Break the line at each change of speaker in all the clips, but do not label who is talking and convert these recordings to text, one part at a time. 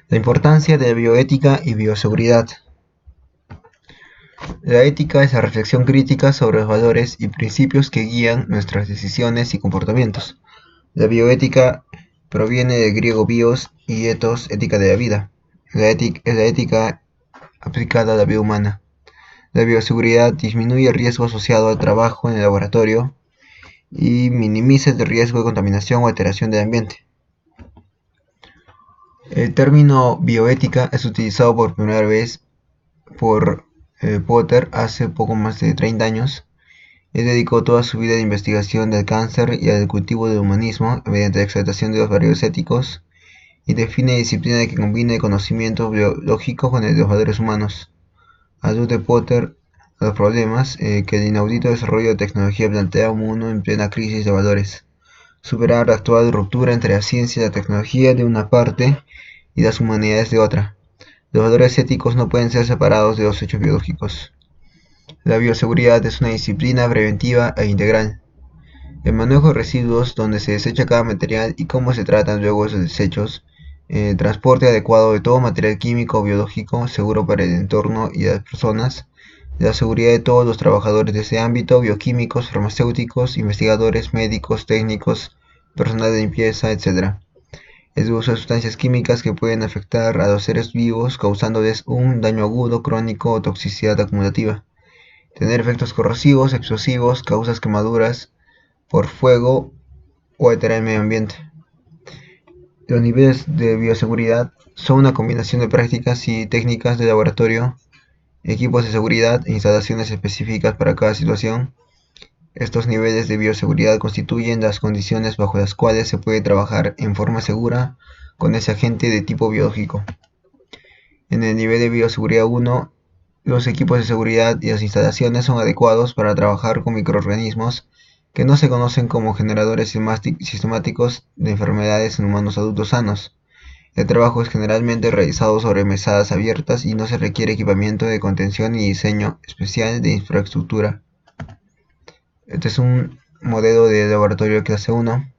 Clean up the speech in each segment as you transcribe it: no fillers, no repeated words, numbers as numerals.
La importancia de bioética y bioseguridad. La ética es la reflexión crítica sobre los valores y principios que guían nuestras decisiones y comportamientos. La bioética proviene del griego bios y ethos, ética de la vida. Es la ética aplicada a la vida humana. La bioseguridad disminuye el riesgo asociado al trabajo en el laboratorio y minimiza el riesgo de contaminación o alteración del ambiente. El término bioética es utilizado por primera vez por Potter hace poco más de 30 años. Él dedicó toda su vida a la investigación del cáncer y al cultivo del humanismo mediante la exaltación de los valores éticos y define disciplina que combina el conocimiento biológico con el de los valores humanos. Alude Potter a los problemas que el inaudito desarrollo de tecnología plantea a un mundo en plena crisis de valores. Superar la actual ruptura entre la ciencia y la tecnología de una parte y las humanidades de otra. Los valores éticos no pueden ser separados de los hechos biológicos. La bioseguridad es una disciplina preventiva e integral. El manejo de residuos, donde se desecha cada material y cómo se tratan luego esos desechos. El transporte adecuado de todo material químico o biológico, seguro para el entorno y las personas. La seguridad de todos los trabajadores de ese ámbito, bioquímicos, farmacéuticos, investigadores, médicos, técnicos, personal de limpieza, etc. El uso de sustancias químicas que pueden afectar a los seres vivos, causándoles un daño agudo, crónico o toxicidad acumulativa. Tener efectos corrosivos, explosivos, causas quemaduras por fuego o alterar el medio ambiente. Los niveles de bioseguridad son una combinación de prácticas y técnicas de laboratorio, equipos de seguridad e instalaciones específicas para cada situación. Estos niveles de bioseguridad constituyen las condiciones bajo las cuales se puede trabajar en forma segura con ese agente de tipo biológico. En el nivel de bioseguridad 1, los equipos de seguridad y las instalaciones son adecuados para trabajar con microorganismos que no se conocen como generadores sistemáticos de enfermedades en humanos adultos sanos. El trabajo es generalmente realizado sobre mesadas abiertas y no se requiere equipamiento de contención ni diseño especial de infraestructura. Este es un modelo de laboratorio clase 1.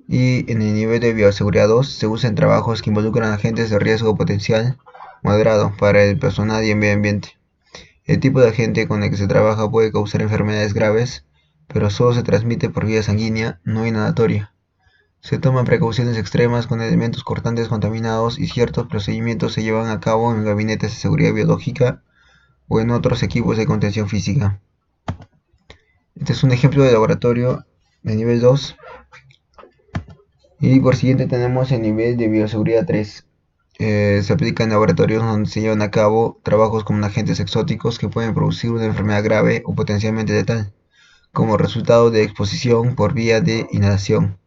Y en el nivel de bioseguridad 2 se usan trabajos que involucran agentes de riesgo potencial moderado para el personal y el medio ambiente. El tipo de agente con el que se trabaja puede causar enfermedades graves, pero solo se transmite por vía sanguínea, no inhalatoria. Se toman precauciones extremas con elementos cortantes contaminados y ciertos procedimientos se llevan a cabo en gabinetes de seguridad biológica o en otros equipos de contención física. Este es un ejemplo de laboratorio de nivel 2. Y por siguiente tenemos el nivel de bioseguridad 3. Se aplica en laboratorios donde se llevan a cabo trabajos con agentes exóticos que pueden producir una enfermedad grave o potencialmente letal, como resultado de exposición por vía de inhalación.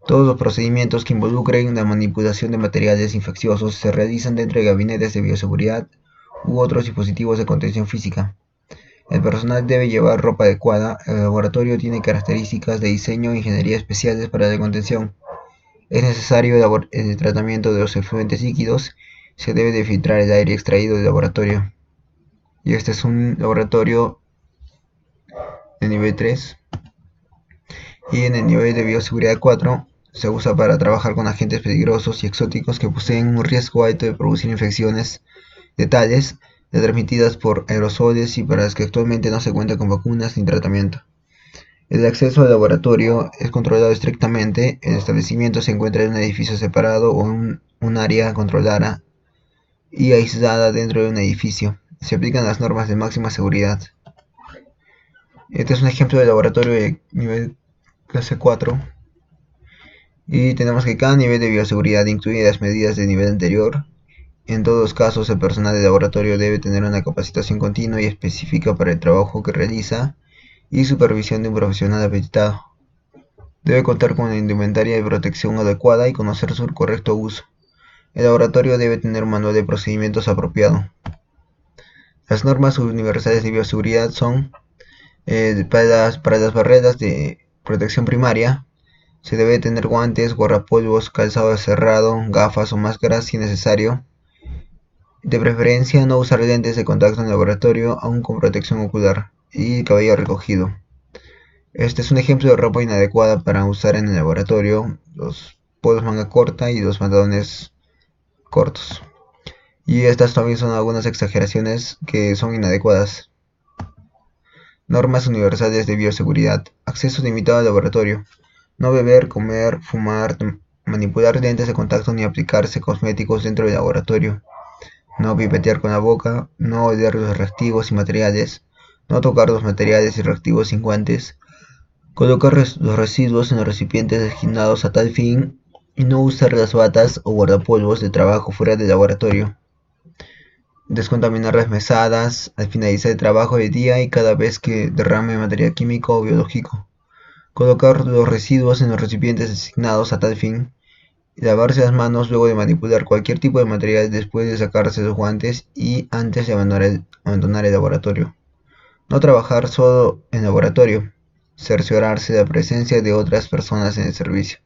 Todos los procedimientos que involucren la manipulación de materiales infecciosos se realizan dentro de gabinetes de bioseguridad u otros dispositivos de contención física. El personal debe llevar ropa adecuada. El laboratorio tiene características de diseño e ingeniería especiales para la contención. Es necesario el tratamiento de los efluentes líquidos. Se debe de filtrar el aire extraído del laboratorio. Y este es un laboratorio de nivel 3. Y en el nivel de bioseguridad 4 se usa para trabajar con agentes peligrosos y exóticos que poseen un riesgo alto de producir infecciones letales transmitidas por aerosoles y para las que actualmente no se cuenta con vacunas ni tratamiento. El acceso al laboratorio es controlado estrictamente. El establecimiento se encuentra en un edificio separado o en un área controlada y aislada dentro de un edificio. Se aplican las normas de máxima seguridad. Este es un ejemplo de laboratorio de nivel clase 4. Y tenemos que cada nivel de bioseguridad incluye las medidas del nivel anterior. En todos los casos, el personal del laboratorio debe tener una capacitación continua y específica para el trabajo que realiza y supervisión de un profesional habilitado. Debe contar con una indumentaria de protección adecuada y conocer su correcto uso. El laboratorio debe tener un manual de procedimientos apropiado. Las normas universales de bioseguridad son para las barreras de protección primaria. Se debe tener guantes, guardapolvos, calzado cerrado, gafas o máscaras si necesario. De preferencia no usar lentes de contacto en el laboratorio, aún con protección ocular, y cabello recogido. Este es un ejemplo de ropa inadecuada para usar en el laboratorio: los polos manga corta y los pantalones cortos. Y estas también son algunas exageraciones que son inadecuadas. Normas universales de bioseguridad. Acceso limitado al laboratorio. No beber, comer, fumar, manipular lentes de contacto ni aplicarse cosméticos dentro del laboratorio. No pipetear con la boca. No oler los reactivos y materiales. No tocar los materiales y reactivos sin guantes. Colocar los residuos en los recipientes designados a tal fin. Y no usar las batas o guardapolvos de trabajo fuera del laboratorio. Descontaminar las mesadas al finalizar el trabajo del día y cada vez que derrame material químico o biológico. Colocar los residuos en los recipientes designados a tal fin. Lavarse las manos luego de manipular cualquier tipo de material después de sacarse los guantes y antes de abandonar el laboratorio. No trabajar solo en laboratorio. Cerciorarse de la presencia de otras personas en el servicio.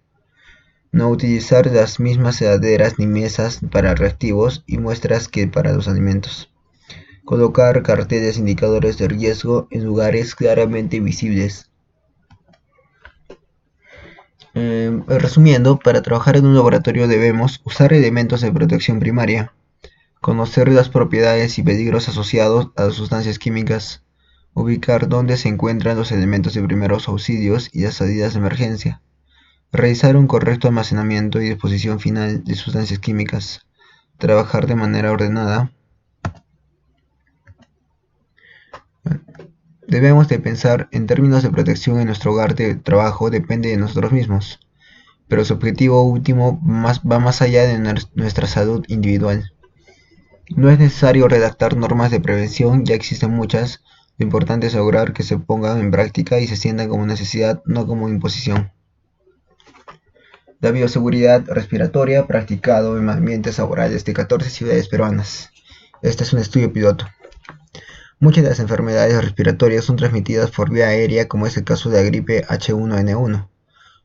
No utilizar las mismas heladeras ni mesas para reactivos y muestras que para los alimentos. Colocar carteles indicadores de riesgo en lugares claramente visibles. Resumiendo, para trabajar en un laboratorio debemos usar elementos de protección primaria, conocer las propiedades y peligros asociados a las sustancias químicas, ubicar dónde se encuentran los elementos de primeros auxilios y las salidas de emergencia, realizar un correcto almacenamiento y disposición final de sustancias químicas, trabajar de manera ordenada. Debemos de pensar en términos de protección en nuestro hogar de trabajo depende de nosotros mismos, pero su objetivo último va más allá de nuestra salud individual. No es necesario redactar normas de prevención, ya existen muchas, lo importante es lograr que se pongan en práctica y se sientan como necesidad, no como imposición. La bioseguridad respiratoria practicado en ambientes laborales de 14 ciudades peruanas. Este es un estudio piloto. Muchas de las enfermedades respiratorias son transmitidas por vía aérea, como es el caso de la gripe H1N1,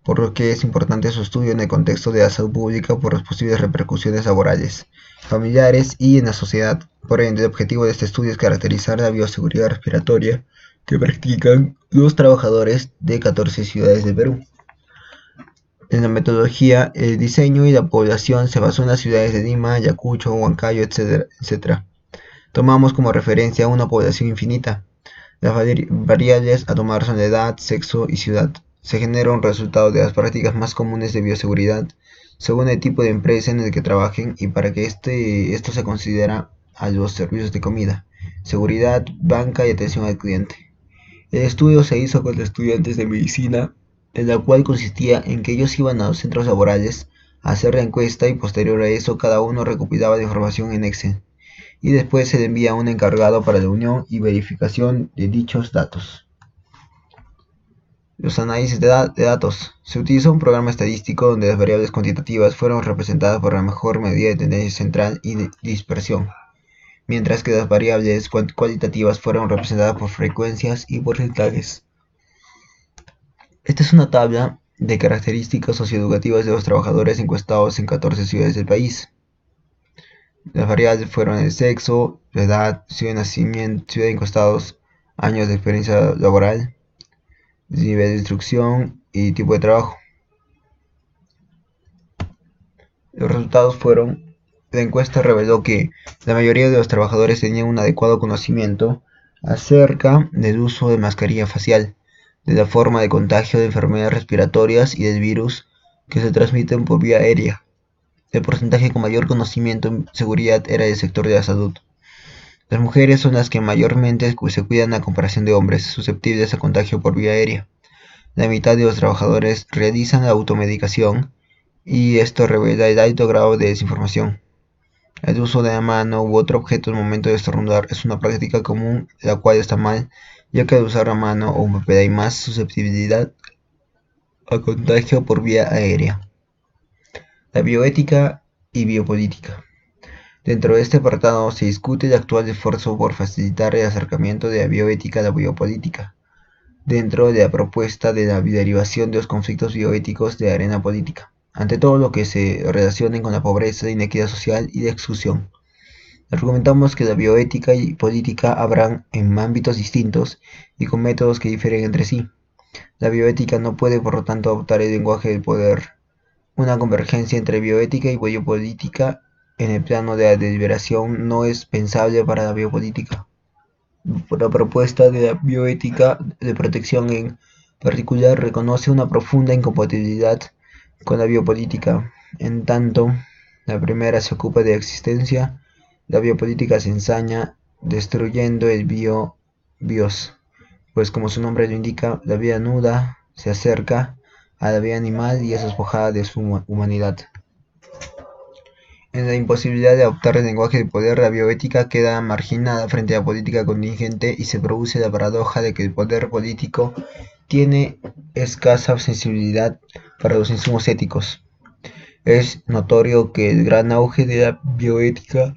por lo que es importante su estudio en el contexto de la salud pública por las posibles repercusiones laborales, familiares y en la sociedad. Por ende, el objetivo de este estudio es caracterizar la bioseguridad respiratoria que practican los trabajadores de 14 ciudades del Perú. En la metodología, el diseño y la población se basó en las ciudades de Lima, Ayacucho, Huancayo, etc. Tomamos como referencia una población infinita. Las variables a tomar son la edad, sexo y ciudad. Se genera un resultado de las prácticas más comunes de bioseguridad según el tipo de empresa en el que trabajen y para que esto se considera a los servicios de comida, seguridad, banca y atención al cliente. El estudio se hizo con estudiantes de medicina, en la cual consistía en que ellos iban a los centros laborales a hacer la encuesta y posterior a eso cada uno recopilaba la información en Excel y después se le envía a un encargado para la unión y verificación de dichos datos. Los análisis de datos. Se utilizó un programa estadístico donde las variables cuantitativas fueron representadas por la mejor medida de tendencia central y de dispersión, mientras que las variables cualitativas fueron representadas por frecuencias y porcentajes. Esta es una tabla de características socioeducativas de los trabajadores encuestados en 14 ciudades del país. Las variables fueron el sexo, la edad, ciudad de nacimiento, ciudad de encuestados, años de experiencia laboral, nivel de instrucción y tipo de trabajo. Los resultados fueron: la encuesta reveló que la mayoría de los trabajadores tenían un adecuado conocimiento acerca del uso de mascarilla facial, de la forma de contagio de enfermedades respiratorias y del virus que se transmiten por vía aérea. El porcentaje con mayor conocimiento en seguridad era del sector de la salud. Las mujeres son las que mayormente se cuidan a comparación de hombres susceptibles a contagio por vía aérea. La mitad de los trabajadores realizan la automedicación y esto revela el alto grado de desinformación. El uso de la mano u otro objeto al momento de estornudar es una práctica común, la cual está mal, ya que al usar la mano o un papel hay más susceptibilidad a contagio por vía aérea. La bioética y biopolítica. Dentro de este apartado se discute el actual esfuerzo por facilitar el acercamiento de la bioética a la biopolítica, dentro de la propuesta de la derivación de los conflictos bioéticos de la arena política, ante todo lo que se relacione con la pobreza, la inequidad social y la exclusión. Argumentamos que la bioética y política habrán en ámbitos distintos y con métodos que difieren entre sí. La bioética no puede, por lo tanto, adoptar el lenguaje del poder. Una convergencia entre bioética y biopolítica en el plano de la deliberación no es pensable para la biopolítica. La propuesta de la bioética de protección en particular reconoce una profunda incompatibilidad con la biopolítica. En tanto, la primera se ocupa de existencia, la biopolítica se ensaña destruyendo el bios, pues como su nombre lo indica, la vida nuda se acerca a la vida animal y es despojada de su humanidad. En la imposibilidad de adoptar el lenguaje de poder, la bioética queda marginada frente a la política contingente y se produce la paradoja de que el poder político tiene escasa sensibilidad para los insumos éticos. Es notorio que el gran auge de la bioética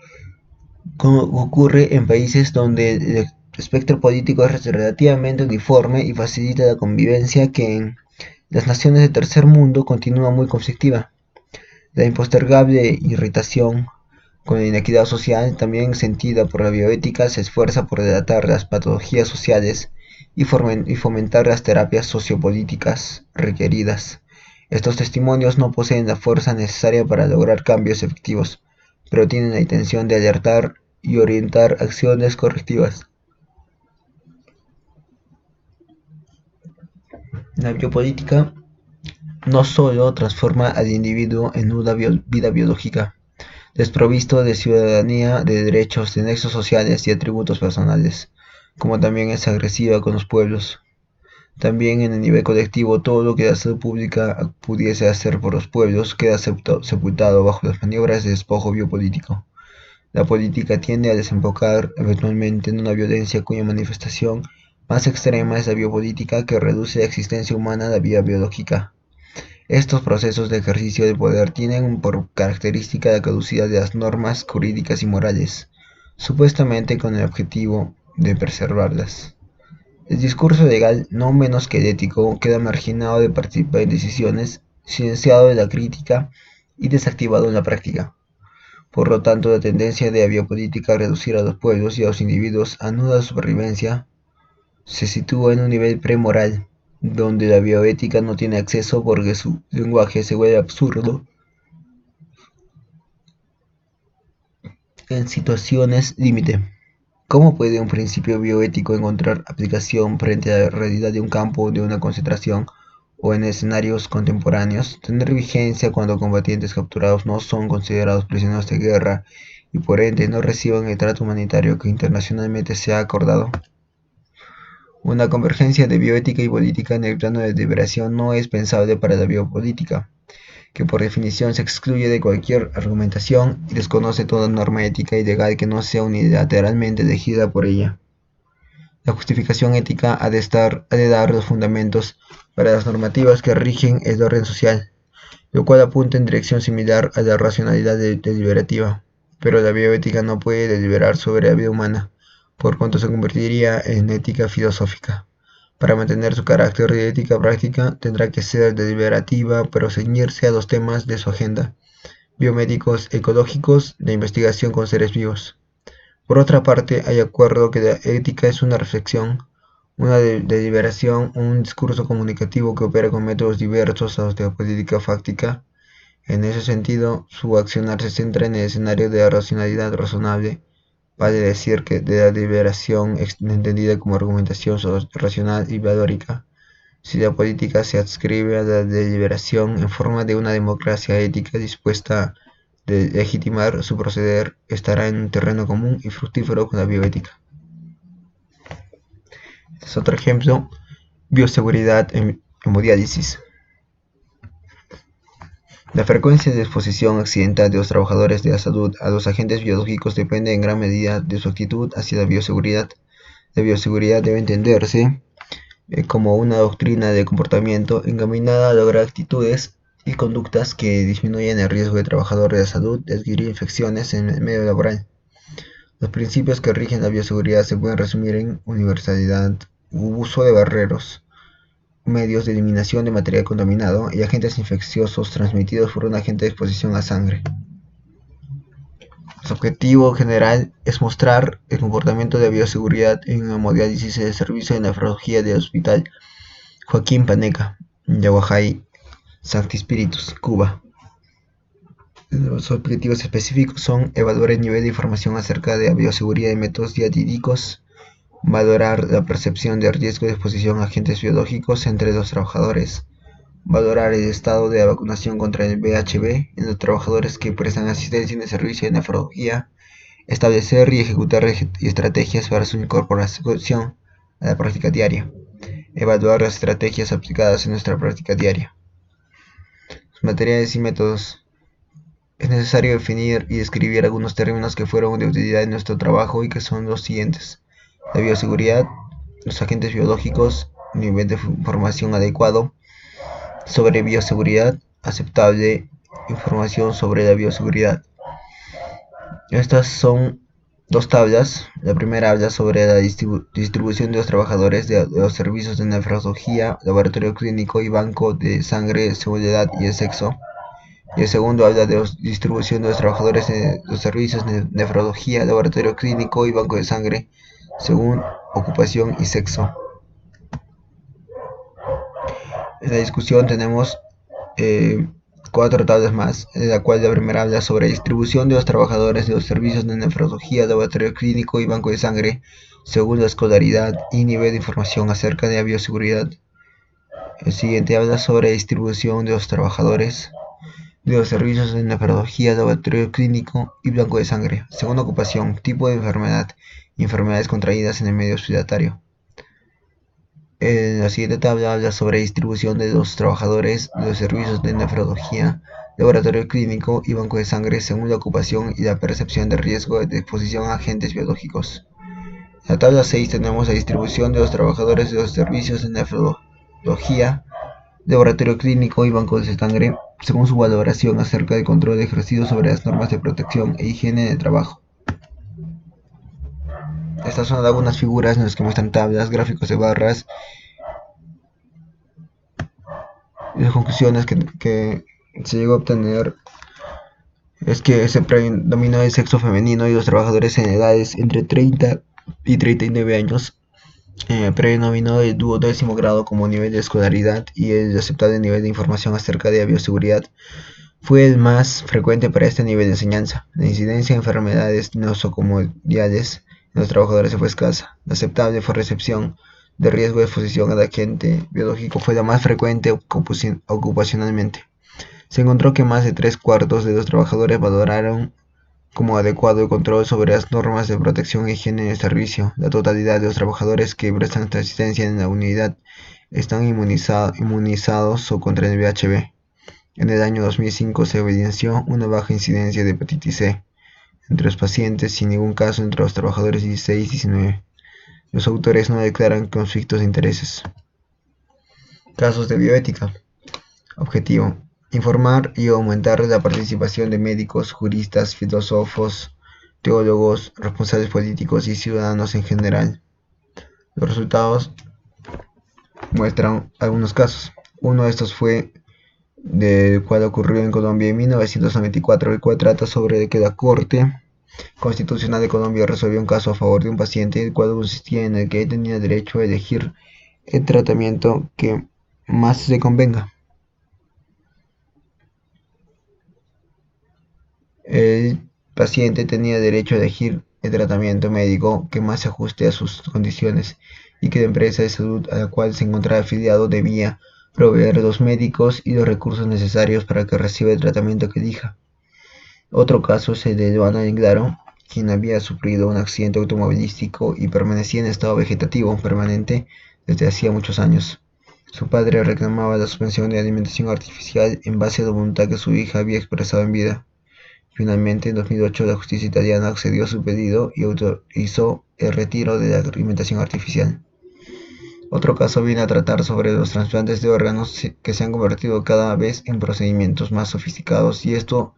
ocurre en países donde el espectro político es relativamente uniforme y facilita la convivencia, que en las naciones del tercer mundo continúa muy conflictiva. La impostergable irritación con la inequidad social, también sentida por la bioética, se esfuerza por delatar las patologías sociales y fomentar las terapias sociopolíticas requeridas. Estos testimonios no poseen la fuerza necesaria para lograr cambios efectivos, pero tienen la intención de alertar y orientar acciones correctivas. La biopolítica no solo transforma al individuo en una vida biológica, desprovisto de ciudadanía, de derechos, de nexos sociales y atributos personales, como también es agresiva con los pueblos. También en el nivel colectivo, todo lo que la salud pública pudiese hacer por los pueblos queda sepultado bajo las maniobras de despojo biopolítico. La política tiende a desembocar eventualmente en una violencia cuya manifestación más extrema es la biopolítica, que reduce la existencia humana a la vida biológica. Estos procesos de ejercicio de poder tienen por característica la caducidad de las normas jurídicas y morales, supuestamente con el objetivo de preservarlas. El discurso legal, no menos que el ético, queda marginado de participar en decisiones, silenciado de la crítica y desactivado en la práctica. Por lo tanto, la tendencia de la biopolítica a reducir a los pueblos y a los individuos a nuda supervivencia se sitúa en un nivel premoral, donde la bioética no tiene acceso porque su lenguaje se vuelve absurdo en situaciones límite. ¿Cómo puede un principio bioético encontrar aplicación frente a la realidad de un campo de una concentración o en escenarios contemporáneos? Tener vigencia cuando combatientes capturados no son considerados prisioneros de guerra y por ende no reciben el trato humanitario que internacionalmente se ha acordado. Una convergencia de bioética y política en el plano de deliberación no es pensable para la biopolítica, que por definición se excluye de cualquier argumentación y desconoce toda norma ética y legal que no sea unilateralmente elegida por ella. La justificación ética ha de dar los fundamentos para las normativas que rigen el orden social, lo cual apunta en dirección similar a la racionalidad deliberativa, pero la bioética no puede deliberar sobre la vida humana, por cuanto se convertiría en ética filosófica. Para mantener su carácter de ética práctica, tendrá que ser deliberativa, pero ceñirse a los temas de su agenda, biomédicos, ecológicos, de investigación con seres vivos. Por otra parte, hay acuerdo que la ética es una reflexión, una deliberación, un discurso comunicativo que opera con métodos diversos a los de la política fáctica. En ese sentido, su accionar se centra en el escenario de la racionalidad razonable, vale decir que de la deliberación entendida como argumentación racional y valórica. Si la política se adscribe a la deliberación en forma de una democracia ética dispuesta a legitimar su proceder, estará en un terreno común y fructífero con la bioética. Este es otro ejemplo: bioseguridad en hemodiálisis. La frecuencia de exposición accidental de los trabajadores de la salud a los agentes biológicos depende en gran medida de su actitud hacia la bioseguridad. La bioseguridad debe entenderse como una doctrina de comportamiento encaminada a lograr actitudes y conductas que disminuyan el riesgo del trabajador de la salud de adquirir infecciones en el medio laboral. Los principios que rigen la bioseguridad se pueden resumir en universalidad, uso de barreros, medios de eliminación de material contaminado y agentes infecciosos transmitidos por un agente de exposición a sangre. Su objetivo general es mostrar el comportamiento de bioseguridad en hemodiálisis en el servicio de nefrología del Hospital Joaquín Paneca, Yaguajay, Sancti Spíritus, Cuba. Los objetivos específicos son evaluar el nivel de información acerca de la bioseguridad y métodos dietéticos, valorar la percepción de riesgo de exposición a agentes biológicos entre los trabajadores, valorar el estado de la vacunación contra el VHV en los trabajadores que prestan asistencia en el servicio de nefrología, establecer y ejecutar estrategias para su incorporación a la práctica diaria, evaluar las estrategias aplicadas en nuestra práctica diaria. Materiales y métodos. Es necesario definir y describir algunos términos que fueron de utilidad en nuestro trabajo y que son los siguientes: la bioseguridad, los agentes biológicos, nivel de información adecuado sobre bioseguridad, aceptable, información sobre la bioseguridad. Estas son dos tablas. La primera habla sobre la distribución de los trabajadores de los servicios de nefrología, laboratorio clínico y banco de sangre según la edad y el sexo. Y el segundo habla de la distribución de los trabajadores de los servicios de nefrología, laboratorio clínico y banco de sangre según ocupación y sexo. En la discusión tenemos cuatro tablas más, en la cual la primera habla sobre distribución de los trabajadores de los servicios de nefrología, laboratorio clínico y banco de sangre según la escolaridad y nivel de información acerca de la bioseguridad. El siguiente habla sobre distribución de los trabajadores de los servicios de nefrología, laboratorio clínico y banco de sangre según ocupación, tipo de enfermedad y enfermedades contraídas en el medio hospitalario. En la siguiente tabla habla sobre distribución de los trabajadores de los servicios de nefrología, laboratorio clínico y banco de sangre según la ocupación y la percepción de riesgo de exposición a agentes biológicos. En la tabla 6 tenemos la distribución de los trabajadores de los servicios de nefrología, laboratorio clínico y banco de sangre según su valoración acerca del control ejercido sobre las normas de protección e higiene en el trabajo. Estas son algunas figuras en las que muestran tablas, gráficos de barras y las conclusiones que se llegó a obtener es que se predominó el sexo femenino y los trabajadores en edades entre 30 y 39 años. Predominó el 12º grado como nivel de escolaridad y el aceptable nivel de información acerca de la bioseguridad fue el más frecuente para este nivel de enseñanza. La incidencia de enfermedades nosocomiales en los trabajadores fue escasa. La aceptable fue recepción de riesgo de exposición al agente biológico fue la más frecuente ocupacionalmente. Se encontró que más de 3/4 de los trabajadores valoraron como adecuado el control sobre las normas de protección e higiene en el servicio. La totalidad de los trabajadores que prestan asistencia en la unidad están inmunizados contra el VHV. En el año 2005 se evidenció una baja incidencia de hepatitis C entre los pacientes, sin ningún caso entre los trabajadores 16 y 19. Los autores no declaran conflictos de intereses. Casos de bioética. Objetivo: informar y aumentar la participación de médicos, juristas, filósofos, teólogos, responsables políticos y ciudadanos en general. Los resultados muestran algunos casos. Uno de estos fue del cual ocurrió en Colombia en 1994, el cual trata sobre que la Corte Constitucional de Colombia resolvió un caso a favor de un paciente, el cual consistía en el que él tenía derecho a elegir el tratamiento que más le convenga. El paciente tenía derecho a elegir el tratamiento médico que más se ajuste a sus condiciones y que la empresa de salud a la cual se encontraba afiliado debía proveer los médicos y los recursos necesarios para que reciba el tratamiento que elija. Otro caso es el de Joana Englaro, quien había sufrido un accidente automovilístico y permanecía en estado vegetativo permanente desde hacía muchos años. Su padre reclamaba la suspensión de alimentación artificial en base a la voluntad que su hija había expresado en vida. Finalmente, en 2008, la justicia italiana accedió a su pedido y autorizó el retiro de la alimentación artificial. Otro caso viene a tratar sobre los trasplantes de órganos que se han convertido cada vez en procedimientos más sofisticados, y esto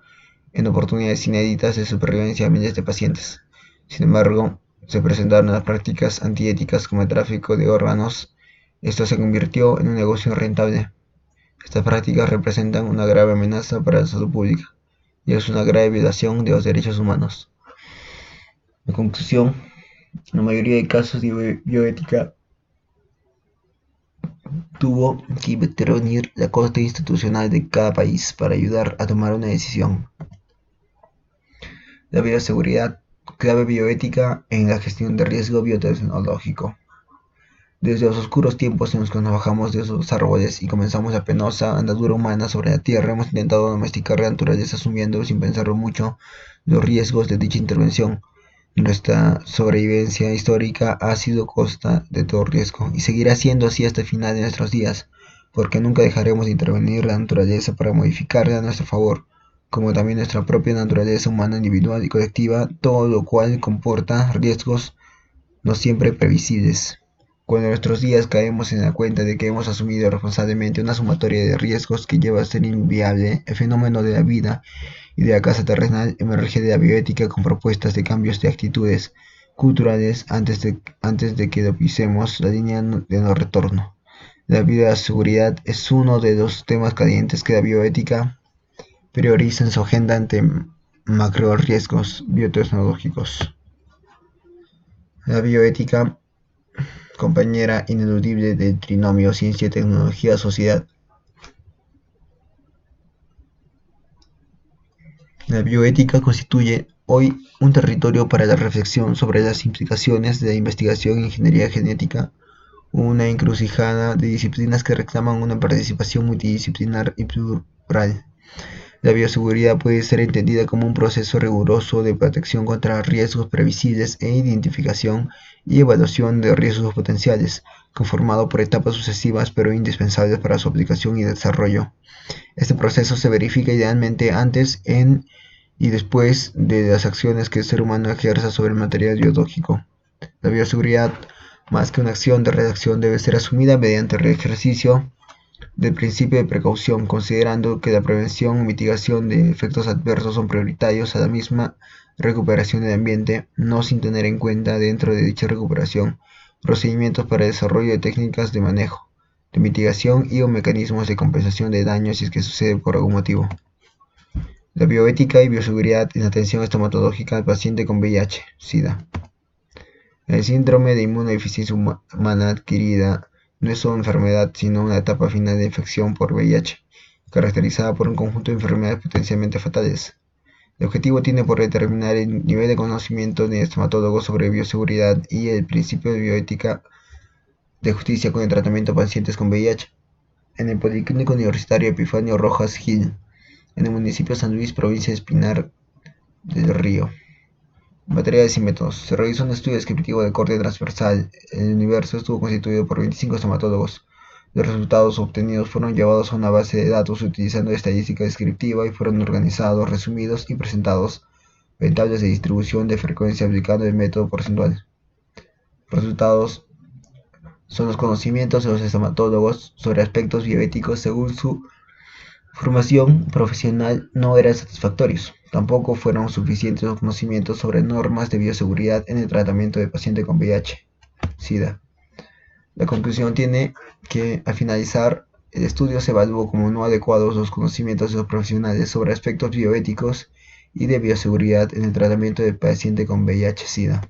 en oportunidades inéditas de supervivencia a miles de pacientes. Sin embargo, se presentaron las prácticas antiéticas como el tráfico de órganos. Esto se convirtió en un negocio rentable. Estas prácticas representan una grave amenaza para la salud pública y es una grave violación de los derechos humanos. En conclusión, la mayoría de casos de bioética tuvo que intervenir la Corte Institucional de cada país para ayudar a tomar una decisión. La bioseguridad, clave bioética en la gestión de riesgo biotecnológico. Desde los oscuros tiempos en los que nos bajamos de esos árboles y comenzamos la penosa andadura humana sobre la tierra, hemos intentado domesticar la naturaleza asumiendo sin pensarlo mucho los riesgos de dicha intervención. Nuestra sobrevivencia histórica ha sido costa de todo riesgo y seguirá siendo así hasta el final de nuestros días, porque nunca dejaremos de intervenir la naturaleza para modificarla a nuestro favor, como también nuestra propia naturaleza humana individual y colectiva, todo lo cual comporta riesgos no siempre previsibles. Cuando en nuestros días caemos en la cuenta de que hemos asumido responsablemente una sumatoria de riesgos que lleva a ser inviable el fenómeno de la vida y de la casa terrenal, emerge de la bioética con propuestas de cambios de actitudes culturales antes de que pisemos la línea de no retorno. La bioseguridad es uno de los temas calientes que la bioética prioriza en su agenda ante macro riesgos biotecnológicos. La bioética, compañera ineludible del trinomio ciencia, tecnología, sociedad. La bioética constituye hoy un territorio para la reflexión sobre las implicaciones de la investigación en ingeniería genética, una encrucijada de disciplinas que reclaman una participación multidisciplinar y plural. La bioseguridad puede ser entendida como un proceso riguroso de protección contra riesgos previsibles e identificación y evaluación de riesgos potenciales, conformado por etapas sucesivas pero indispensables para su aplicación y desarrollo. Este proceso se verifica idealmente antes, en y después de las acciones que el ser humano ejerza sobre el material biológico. La bioseguridad, más que una acción de redacción, debe ser asumida mediante el ejercicio del principio de precaución, considerando que la prevención o mitigación de efectos adversos son prioritarios a la misma recuperación del ambiente, no sin tener en cuenta dentro de dicha recuperación procedimientos para el desarrollo de técnicas de manejo, de mitigación y o mecanismos de compensación de daños si es que sucede por algún motivo. La bioética y bioseguridad en atención estomatológica al paciente con VIH-Sida. El síndrome de inmunodeficiencia humana adquirida no es solo una enfermedad, sino una etapa final de infección por VIH, caracterizada por un conjunto de enfermedades potencialmente fatales. El objetivo tiene por determinar el nivel de conocimiento de estomatólogos sobre bioseguridad y el principio de bioética de justicia con el tratamiento de pacientes con VIH. En el Policlínico Universitario Epifanio Rojas Gil, en el municipio de San Luis, provincia de Espinar del Río. Materiales y métodos. Se realizó un estudio descriptivo de corte transversal. El universo estuvo constituido por 25 estomatólogos. Los resultados obtenidos fueron llevados a una base de datos utilizando estadística descriptiva y fueron organizados, resumidos y presentados en tablas de distribución de frecuencia aplicando el método porcentual. Resultados son los conocimientos de los estomatólogos sobre aspectos bioéticos según su formación profesional no eran satisfactorios. Tampoco fueron suficientes los conocimientos sobre normas de bioseguridad en el tratamiento de pacientes con VIH-Sida. La conclusión tiene que, al finalizar, el estudio se evaluó como no adecuados los conocimientos de los profesionales sobre aspectos bioéticos y de bioseguridad en el tratamiento de pacientes con VIH-Sida.